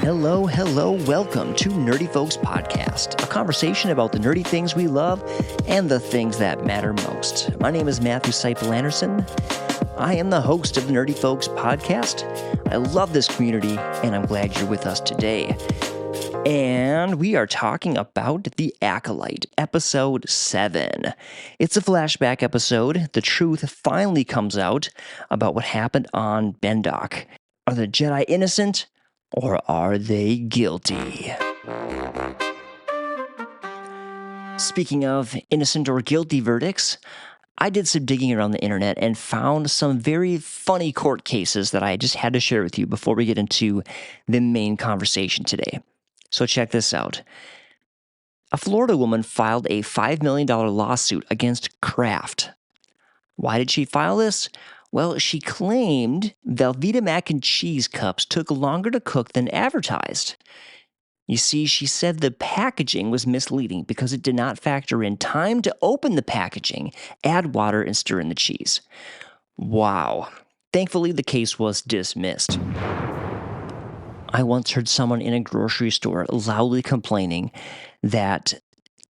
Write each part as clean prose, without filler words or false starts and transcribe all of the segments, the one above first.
Hello, welcome to Nerdy Folks Podcast, a conversation about the nerdy things we love and the things that matter most. My name is Matthew Seipel Anderson. I am the host of the Nerdy Folks Podcast. I love this community, and I'm glad you're with us today. And we are talking about The Acolyte, Episode 7. It's a flashback episode. The truth finally comes out about what happened on Bendok. Are the Jedi innocent, or are they guilty? Speaking of innocent or guilty verdicts, I did some digging around the internet and found some very funny court cases that I just had to share with you before we get into the main conversation today. So check this out. A Florida woman filed a $5 million lawsuit against Kraft. Why did she file this? Well, she claimed Velveeta mac and cheese cups took longer to cook than advertised. You see, she said the packaging was misleading because it did not factor in time to open the packaging, add water, and stir in the cheese. Wow. Thankfully, the case was dismissed. I once heard someone in a grocery store loudly complaining that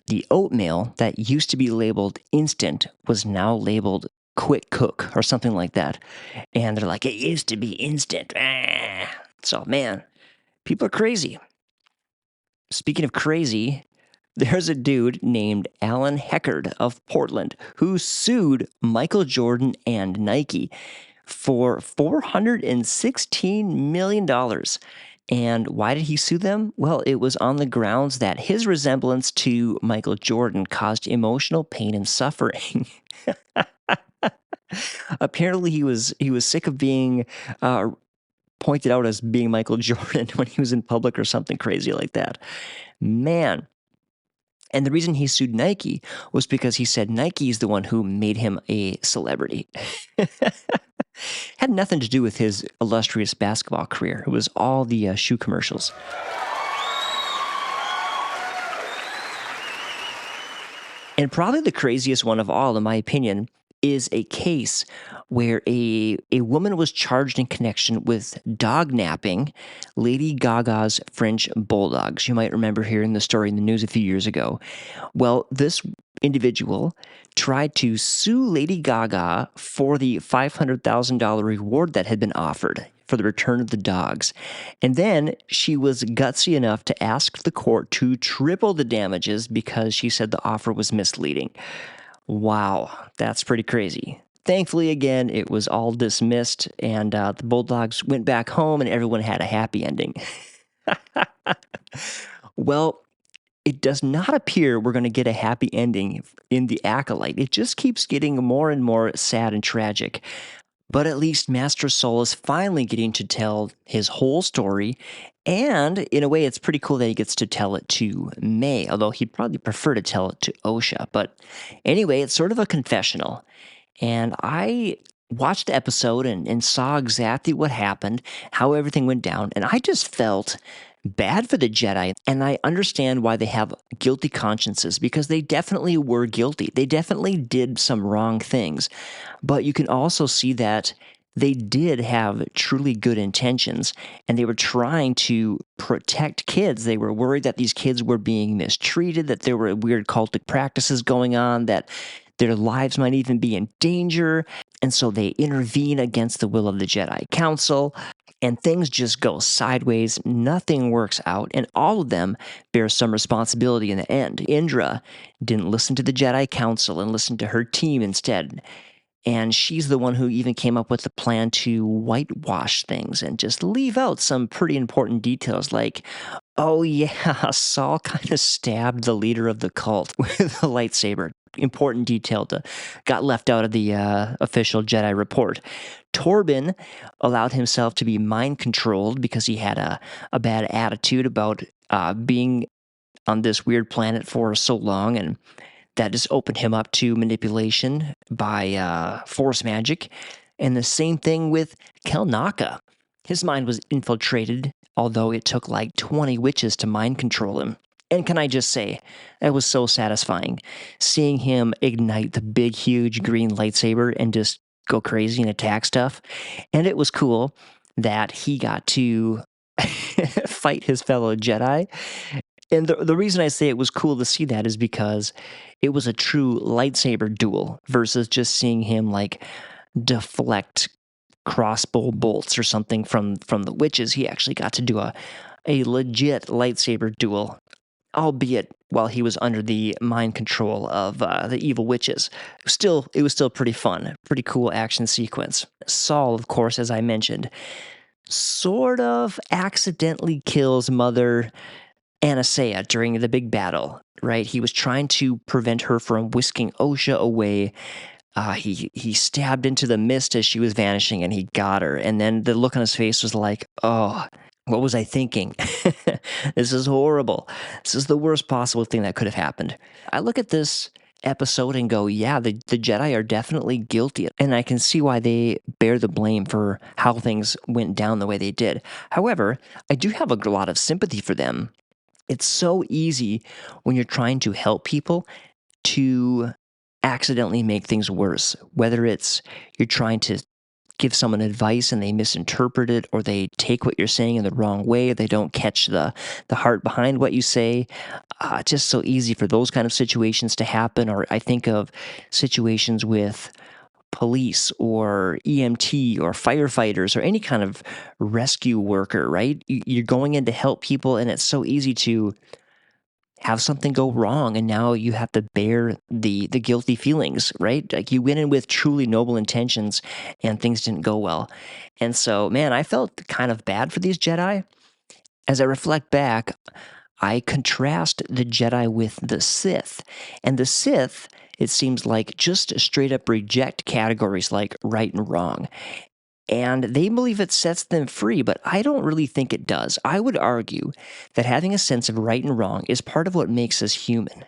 the oatmeal that used to be labeled instant was now labeled quick cook or something like that. And they're like, it used to be instant. So, man, people are crazy. Speaking of crazy, there's a dude named Alan Heckard of Portland who sued Michael Jordan and Nike for $416 million. And why did he sue them? Well, it was on the grounds that his resemblance to Michael Jordan caused emotional pain and suffering. Apparently, he was sick of being pointed out as being Michael Jordan when he was in public or something crazy like that. Man. And the reason he sued Nike was because he said Nike is the one who made him a celebrity. Had nothing to do with his illustrious basketball career. It was all the shoe commercials. And probably the craziest one of all, in my opinion, is a case where a woman was charged in connection with dog napping Lady Gaga's French bulldogs. You might remember hearing the story in the news a few years ago. Well, this individual tried to sue Lady Gaga for the $500,000 reward that had been offered for the return of the dogs. And then she was gutsy enough to ask the court to triple the damages because she said the offer was misleading. Wow, that's pretty crazy. Thankfully, again, it was all dismissed, and the Bulldogs went back home, and everyone had a happy ending. Well, it does not appear we're going to get a happy ending in The Acolyte. It just keeps getting more and more sad and tragic. But at least Master Soul is finally getting to tell his whole story, and in a way, it's pretty cool that he gets to tell it to May, although he'd probably prefer to tell it to Osha. But anyway, it's sort of a confessional. And I watched the episode and saw exactly what happened, how everything went down, and I just felt bad for the Jedi. And I understand why they have guilty consciences, because they definitely were guilty. They definitely did some wrong things. But you can also see that they did have truly good intentions, and they were trying to protect kids. They were worried that these kids were being mistreated, that there were weird cultic practices going on, that their lives might even be in danger. And so they intervene against the will of the Jedi Council, and things just go sideways. Nothing works out, and all of them bear some responsibility in the end. Indra didn't listen to the Jedi Council and listened to her team instead. And she's the one who even came up with the plan to whitewash things and just leave out some pretty important details like, oh yeah, Saul kind of stabbed the leader of the cult with a lightsaber. Important detail that got left out of the official Jedi report. Torben allowed himself to be mind controlled because he had a bad attitude about being on this weird planet for so long, and that just opened him up to manipulation by force magic. And the same thing with Kelnaka. His mind was infiltrated, although it took like 20 witches to mind control him. And can I just say, that was so satisfying, seeing him ignite the big, huge green lightsaber and just go crazy and attack stuff. And it was cool that he got to fight his fellow Jedi. And the reason I say it was cool to see that is because it was a true lightsaber duel versus just seeing him like deflect crossbow bolts or something from the witches. He actually got to do a legit lightsaber duel, albeit while he was under the mind control of the evil witches. It was still pretty fun, pretty cool action sequence. Saul, of course, as I mentioned, sort of accidentally kills Mother Anastasia during the big battle, right? He was trying to prevent her from whisking Osha away. He stabbed into the mist as she was vanishing, and he got her. And then the look on his face was like, "Oh, what was I thinking? This is horrible. This is the worst possible thing that could have happened." I look at this episode and go, "Yeah, the Jedi are definitely guilty, and I can see why they bear the blame for how things went down the way they did." However, I do have a lot of sympathy for them. It's so easy when you're trying to help people to accidentally make things worse, whether it's you're trying to give someone advice and they misinterpret it, or they take what you're saying in the wrong way, they don't catch the heart behind what you say. Just so easy for those kind of situations to happen. Or I think of situations with police or EMT or firefighters or any kind of rescue worker, right? You're going in to help people, and it's so easy to have something go wrong, and now you have to bear the guilty feelings, right? Like you went in with truly noble intentions and things didn't go well. And so, man, I felt kind of bad for these Jedi. As I reflect back, I contrast the Jedi with the Sith. And the Sith, it seems like, just straight up reject categories like right and wrong. And they believe it sets them free, but I don't really think it does. I would argue that having a sense of right and wrong is part of what makes us human.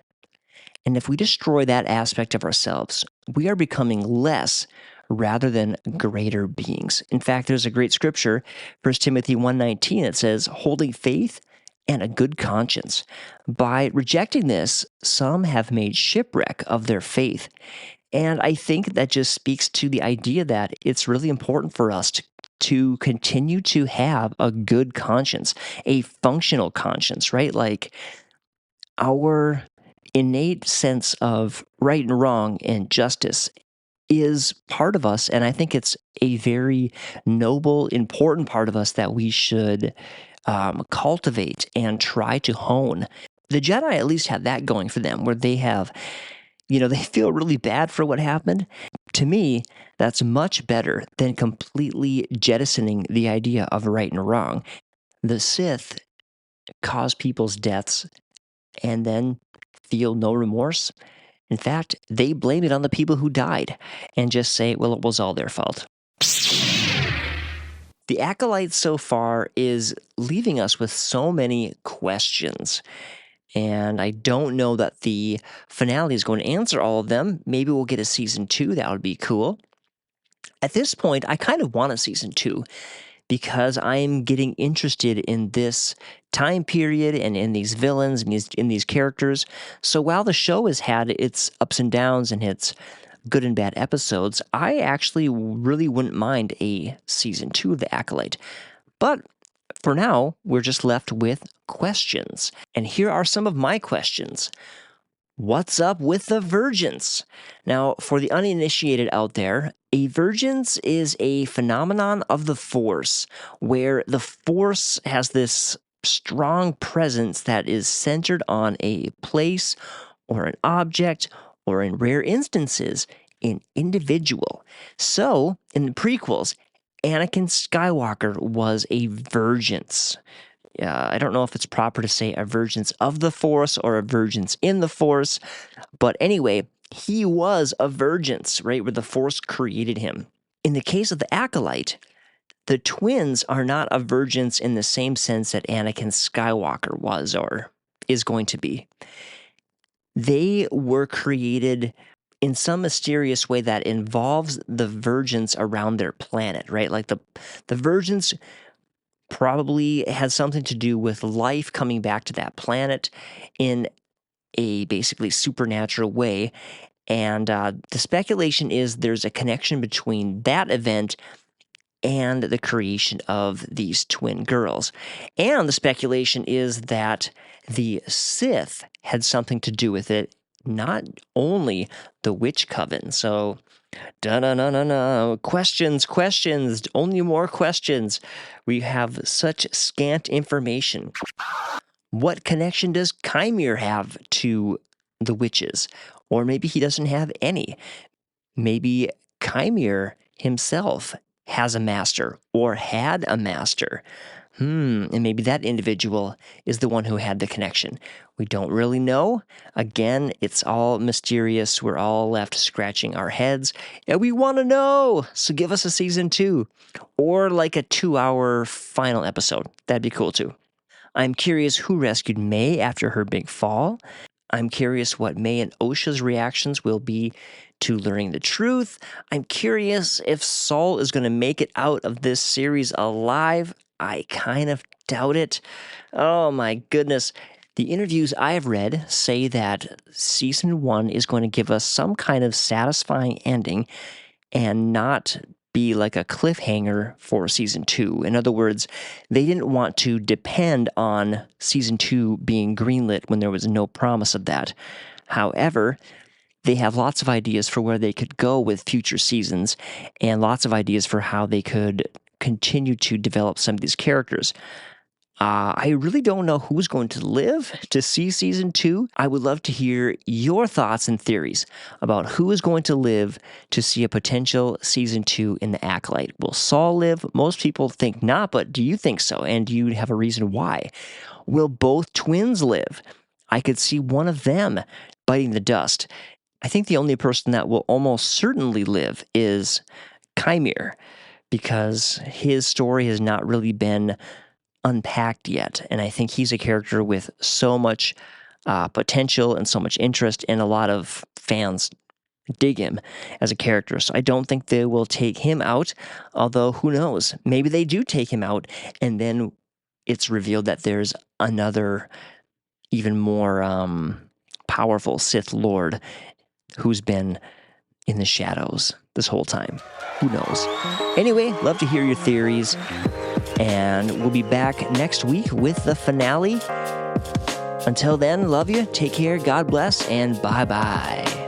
And if we destroy that aspect of ourselves, we are becoming less rather than greater beings. In fact, there's a great scripture, 1 Timothy 1:19, that says, holding faith and a good conscience. By rejecting this, some have made shipwreck of their faith. And I think that just speaks to the idea that it's really important for us to continue to have a good conscience, a functional conscience, right? Like our innate sense of right and wrong and justice is part of us. And I think it's a very noble, important part of us that we should cultivate and try to hone. The Jedi at least have that going for them, where they have, they feel really bad for what happened. To me, that's much better than completely jettisoning the idea of right and wrong. The Sith cause people's deaths and then feel no remorse. In fact, they blame it on the people who died and just say, well, it was all their fault. The Acolyte so far is leaving us with so many questions. And I don't know that the finale is going to answer all of them. Maybe we'll get a season 2. That would be cool. At this point, I kind of want a season 2 because I'm getting interested in this time period and in these villains and in these characters. So while the show has had its ups and downs and its good and bad episodes, I actually really wouldn't mind a season 2 of The Acolyte. But for now, we're just left with questions. And here are some of my questions. What's up with the Virgins? Now, for the uninitiated out there, a Virgins is a phenomenon of the Force, where the Force has this strong presence that is centered on a place or an object, or in rare instances, an individual. So, in the prequels, Anakin Skywalker was a Virgins. I don't know if it's proper to say a Virgins of the Force or a Virgins in the Force, but anyway, he was a Virgins, right, where the Force created him. In the case of the Acolyte, the twins are not a Virgins in the same sense that Anakin Skywalker was or is going to be. They were created in some mysterious way that involves the Virgins around their planet, right? Like the Virgins probably had something to do with life coming back to that planet in a basically supernatural way. And the speculation is there's a connection between that event and the creation of these twin girls. And the speculation is that the Sith had something to do with it, not only the Witch Coven. So, da-na-na-na-na, questions, only more questions. We have such scant information. What connection does Chimere have to the witches? Or maybe he doesn't have any. Maybe Chimere himself has a master or had a master. And maybe that individual is the one who had the connection. We don't really know. Again, it's all mysterious. We're all left scratching our heads, and we want to know. So give us a season 2 or like a 2-hour final episode. That'd be cool too. I'm curious who rescued May after her big fall. I'm curious what May and Osha's reactions will be to learning the truth. I'm curious if Saul is going to make it out of this series alive. I kind of doubt it. Oh my goodness. The interviews I have read say that season 1 is going to give us some kind of satisfying ending and not be like a cliffhanger for season 2. In other words, they didn't want to depend on season 2 being greenlit when there was no promise of that. However, they have lots of ideas for where they could go with future seasons and lots of ideas for how they could continue to develop some of these characters. I really don't know who's going to live to see season 2. I would love to hear your thoughts and theories about who is going to live to see a potential season 2 in The Acolyte. Will Saul live? Most people think not, but do you think so? And do you have a reason why? Will both twins live? I could see one of them biting the dust. I think the only person that will almost certainly live is Chimere, because his story has not really been unpacked yet. And I think he's a character with so much potential and so much interest, and a lot of fans dig him as a character. So I don't think they will take him out, although who knows? Maybe they do take him out, and then it's revealed that there's another even more powerful Sith Lord who's been in the shadows this whole time. Who knows? Anyway, love to hear your theories. And we'll be back next week with the finale. Until then, love you, take care, God bless, and bye-bye.